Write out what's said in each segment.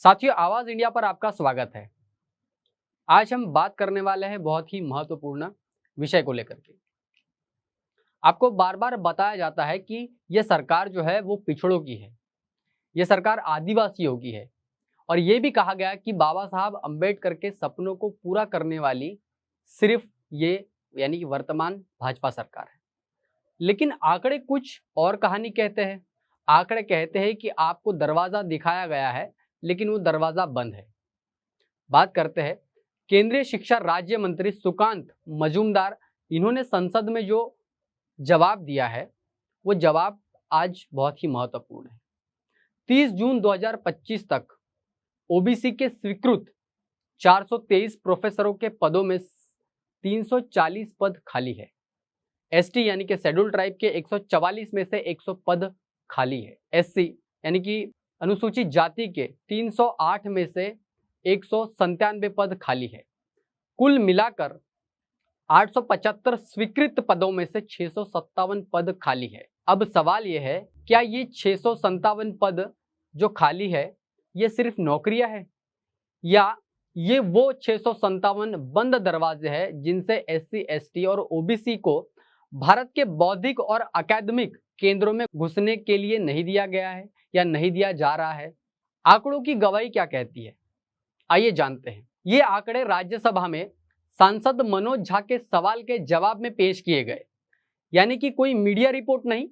साथियों, आवाज इंडिया पर आपका स्वागत है। आज हम बात करने वाले हैं बहुत ही महत्वपूर्ण विषय को लेकर के। आपको बार बार बताया जाता है कि यह सरकार जो है वो पिछड़ों की है, यह सरकार आदिवासियों की है और ये भी कहा गया कि बाबा साहब अम्बेडकर के सपनों को पूरा करने वाली सिर्फ ये यानी कि वर्तमान भाजपा सरकार है। लेकिन आंकड़े कुछ और कहानी कहते हैं। आंकड़े कहते हैं कि आपको दरवाजा दिखाया गया है लेकिन वो दरवाजा बंद है। बात करते हैं केंद्रीय शिक्षा राज्य मंत्री सुकांत मजूमदार। इन्होंने संसद में जो जवाब दिया है वो जवाब आज बहुत ही महत्वपूर्ण है। 30 जून 2025 तक ओबीसी के स्वीकृत 423 प्रोफेसरों के पदों में 340 पद खाली है। एसटी यानी कि शेड्यूल ट्राइब के 144 में से 100 पद खाली है। एससी यानी कि अनुसूचित जाति के 308 में से 197 पद खाली है। कुल मिलाकर 875 स्वीकृत पदों में से 657 पद खाली है। अब सवाल यह है, क्या ये 657 पद जो खाली है ये सिर्फ नौकरियां है या ये वो 657 बंद दरवाजे हैं जिनसे एससी, एसटी और ओबीसी को भारत के बौद्धिक और अकादमिक केंद्रों में घुसने के लिए नहीं दिया गया है या नहीं दिया जा रहा है? आंकड़ों की गवाही क्या कहती है, आइए जानते हैं। ये आंकड़े राज्यसभा में सांसद मनोज झा के सवाल के जवाब में पेश किए गए। यानी कि कोई मीडिया रिपोर्ट नहीं,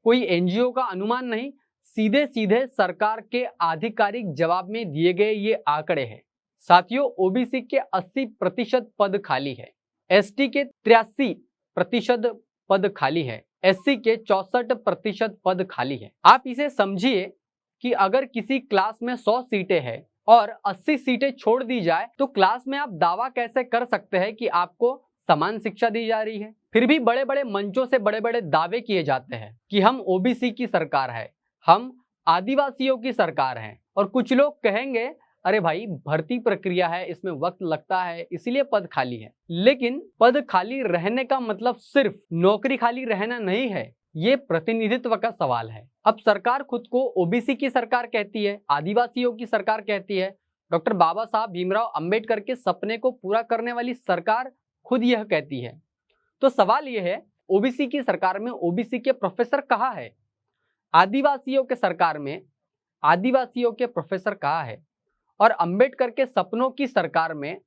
कोई एनजीओ का अनुमान नहीं, सीधे सीधे सरकार के आधिकारिक जवाब में दिए गए ये आंकड़े हैं। साथियों, ओबीसी के 80% पद खाली है, एसटी के 83% पद खाली है, एससी के 64% पद खाली है। आप इसे समझिए कि अगर किसी क्लास में 100 सीटें हैं और 80 सीटें छोड़ दी जाए तो क्लास में आप दावा कैसे कर सकते हैं कि आपको समान शिक्षा दी जा रही है? फिर भी बड़े बड़े मंचों से बड़े बड़े दावे किए जाते हैं कि हम ओबीसी की सरकार है, हम आदिवासियों की सरकार है। और कुछ लोग कहेंगे अरे भाई, भर्ती प्रक्रिया है, इसमें वक्त लगता है, इसीलिए पद खाली है। लेकिन पद खाली रहने का मतलब सिर्फ नौकरी खाली रहना नहीं है, ये प्रतिनिधित्व का सवाल है। अब सरकार खुद को ओबीसी की सरकार कहती है, आदिवासियों की सरकार कहती है, डॉक्टर बाबा साहब भीमराव अंबेडकर के सपने को पूरा करने वाली सरकार खुद यह कहती है। तो सवाल यह है, ओबीसी की सरकार में ओबीसी के प्रोफेसर कहाँ है? आदिवासियों के सरकार में आदिवासियों के प्रोफेसर कहाँ है? और अंबेडकर के सपनों की सरकार में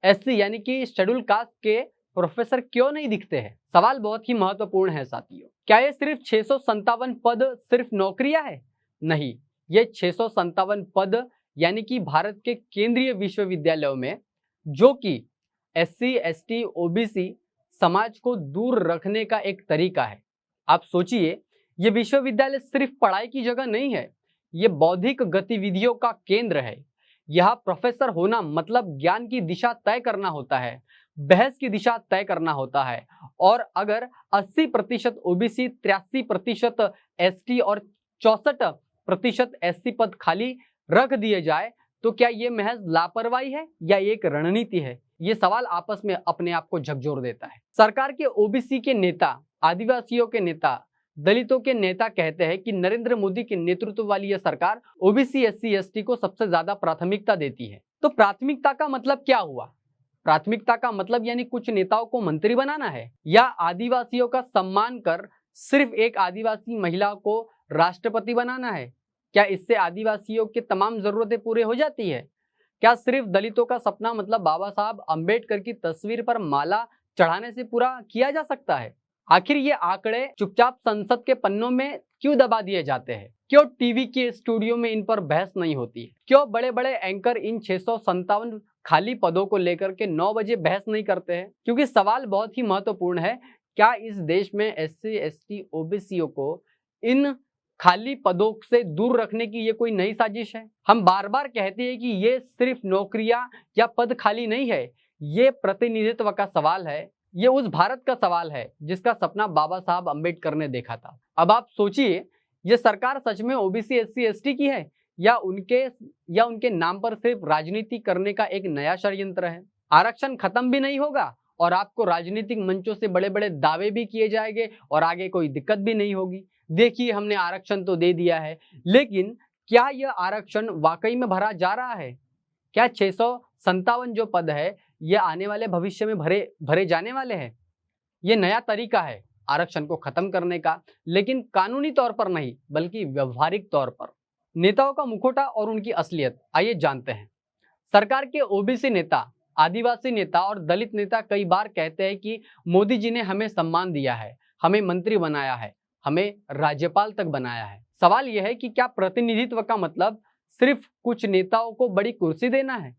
एससी यानी कि शेड्यूल कास्ट के प्रोफेसर क्यों नहीं दिखते हैं? सवाल बहुत ही महत्वपूर्ण है साथियों। क्या ये सिर्फ 657 पद सिर्फ नौकरियां है? नहीं, ये 657 पद यानी कि भारत के केंद्रीय विश्वविद्यालयों में, जो कि एससी, एसटी, ओबीसी समाज को दूर रखने का एक तरीका है। आप सोचिए, ये विश्वविद्यालय सिर्फ पढ़ाई की जगह नहीं है, ये बौद्धिक गतिविधियों का केंद्र है। यह प्रोफेसर होना मतलब ज्ञान की दिशा तय करना होता है, बहस की दिशा तय करना होता है। और अगर 80% ओबीसी, 83% एसटी और 64% एससी पद खाली रख दिए जाए तो क्या ये महज लापरवाही है या एक रणनीति है? ये सवाल आपस में अपने आप को झकझोर देता है। सरकार के ओबीसी के नेता, आदिवासियों के नेता, दलितों के नेता कहते हैं कि नरेंद्र मोदी के नेतृत्व वाली यह सरकार ओबीसी, एससी, एसटी को सबसे ज्यादा प्राथमिकता देती है। तो प्राथमिकता का मतलब क्या हुआ? प्राथमिकता का मतलब यानी कुछ नेताओं को मंत्री बनाना है या आदिवासियों का सम्मान कर सिर्फ एक आदिवासी महिला को राष्ट्रपति बनाना है? क्या इससे आदिवासियों की तमाम जरूरतें पूरी हो जाती है? क्या सिर्फ दलितों का सपना मतलब बाबा साहब अंबेडकर की तस्वीर पर माला चढ़ाने से पूरा किया जा सकता है? आखिर ये आंकड़े चुपचाप संसद के पन्नों में क्यों दबा दिए जाते हैं? क्यों टीवी के स्टूडियो में इन पर बहस नहीं होती? क्यों बड़े बड़े एंकर इन 657 खाली पदों को लेकर के 9 बजे बहस नहीं करते हैं? क्योंकि सवाल बहुत ही महत्वपूर्ण है, क्या इस देश में एससी, एसटी, ओबीसीओ को इन खाली पदों से दूर रखने की ये कोई नई साजिश है? हम बार बार कहते हैं कि ये सिर्फ नौकरियां या पद खाली नहीं है, ये प्रतिनिधित्व का सवाल है, ये उस भारत का सवाल है जिसका सपना बाबा साहब अंबेडकर ने देखा था। अब आप सोचिए, ये सरकार सच में ओबीसी, एससी, एसटी की है या उनके नाम पर सिर्फ राजनीति करने का एक नया षड्यंत्र है? आरक्षण खत्म भी नहीं होगा और आपको राजनीतिक मंचों से बड़े बड़े दावे भी किए जाएंगे और आगे कोई दिक्कत भी नहीं होगी। देखिए, हमने आरक्षण तो दे दिया है, लेकिन क्या यह आरक्षण वाकई में भरा जा रहा है? क्या 657 जो पद है ये आने वाले भविष्य में भरे जाने वाले हैं? ये नया तरीका है आरक्षण को खत्म करने का, लेकिन कानूनी तौर पर नहीं बल्कि व्यवहारिक तौर पर। नेताओं का मुखौटा और उनकी असलियत, आइए जानते हैं। सरकार के ओबीसी नेता, आदिवासी नेता और दलित नेता कई बार कहते हैं कि मोदी जी ने हमें सम्मान दिया है, हमें मंत्री बनाया है, हमें राज्यपाल तक बनाया है। सवाल यह है कि क्या प्रतिनिधित्व का मतलब सिर्फ कुछ नेताओं को बड़ी कुर्सी देना है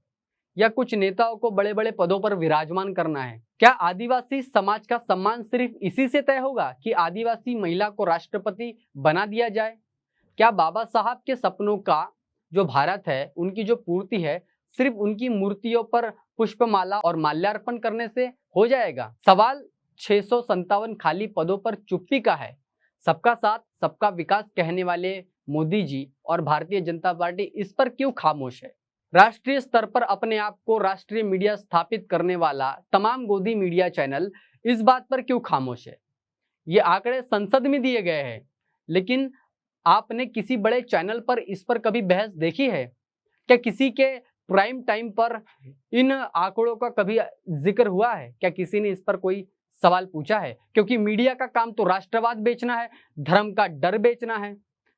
या कुछ नेताओं को बड़े बड़े पदों पर विराजमान करना है? क्या आदिवासी समाज का सम्मान सिर्फ इसी से तय होगा कि आदिवासी महिला को राष्ट्रपति बना दिया जाए? क्या बाबा साहब के सपनों का जो भारत है, उनकी जो पूर्ति है, सिर्फ उनकी मूर्तियों पर पुष्पमाला और माल्यार्पण करने से हो जाएगा? सवाल 657 खाली पदों पर चुप्पी का है। सबका साथ सबका विकास कहने वाले मोदी जी और भारतीय जनता पार्टी इस पर क्यों खामोश है? राष्ट्रीय स्तर पर अपने आप को राष्ट्रीय मीडिया स्थापित करने वाला तमाम गोदी मीडिया चैनल इस बात पर क्यों खामोश है? ये आंकड़े संसद में दिए गए हैं, लेकिन आपने किसी बड़े चैनल पर इस पर कभी बहस देखी है? क्या किसी के प्राइम टाइम पर इन आंकड़ों का कभी जिक्र हुआ है? क्या किसी ने इस पर कोई सवाल पूछा है? क्योंकि मीडिया का काम तो राष्ट्रवाद बेचना है, धर्म का डर बेचना है।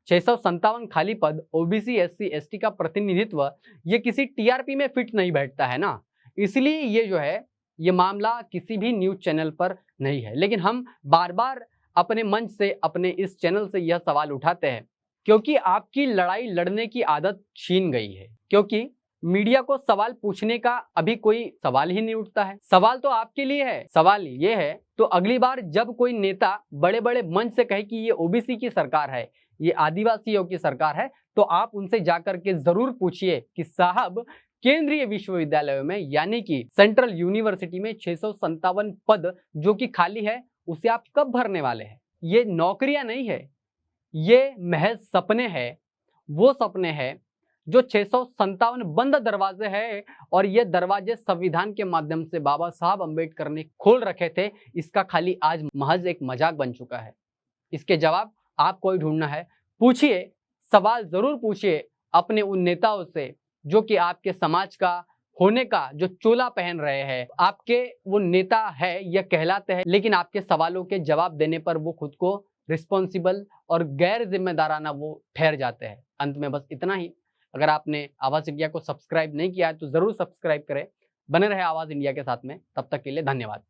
657 खाली पद, ओबीसी एससी एसटी का प्रतिनिधित्व, ये किसी टीआरपी में फिट नहीं बैठता है ना, इसलिए ये जो है ये मामला किसी भी न्यूज चैनल पर नहीं है। लेकिन हम बार बार अपने मंच से, अपने इस चैनल से यह सवाल उठाते हैं क्योंकि आपकी लड़ाई लड़ने की आदत छीन गई है, क्योंकि मीडिया को सवाल पूछने का अभी कोई सवाल ही नहीं उठता है। सवाल तो आपके लिए है, सवाल ये है तो अगली बार जब कोई नेता बड़े बड़े मंच से कहे कि ये ओबीसी की सरकार है, ये आदिवासियों की सरकार है, तो आप उनसे जाकर के जरूर पूछिए कि साहब केंद्रीय विश्वविद्यालयों में यानी कि सेंट्रल यूनिवर्सिटी में 657 पद जो कि खाली है उसे आप कब भरने वाले हैं? ये नौकरियां नहीं है, ये महज सपने हैं। वो सपने हैं जो 657 बंद दरवाजे हैं और ये दरवाजे संविधान के माध्यम से बाबा साहब अम्बेडकर ने खोल रखे थे। इसका खाली आज महज एक मजाक बन चुका है। इसके जवाब आपको ही ढूंढना है। पूछिए, सवाल जरूर पूछिए अपने उन नेताओं से जो कि आपके समाज का होने का जो चोला पहन रहे हैं। आपके वो नेता है या कहलाते हैं, लेकिन आपके सवालों के जवाब देने पर वो खुद को रिस्पॉन्सिबल और गैर जिम्मेदाराना वो ठहर जाते हैं। अंत में बस इतना ही। अगर आपने आवाज इंडिया को सब्सक्राइब नहीं किया है तो जरूर सब्सक्राइब करें। बने रहे आवाज इंडिया के साथ में। तब तक के लिए धन्यवाद।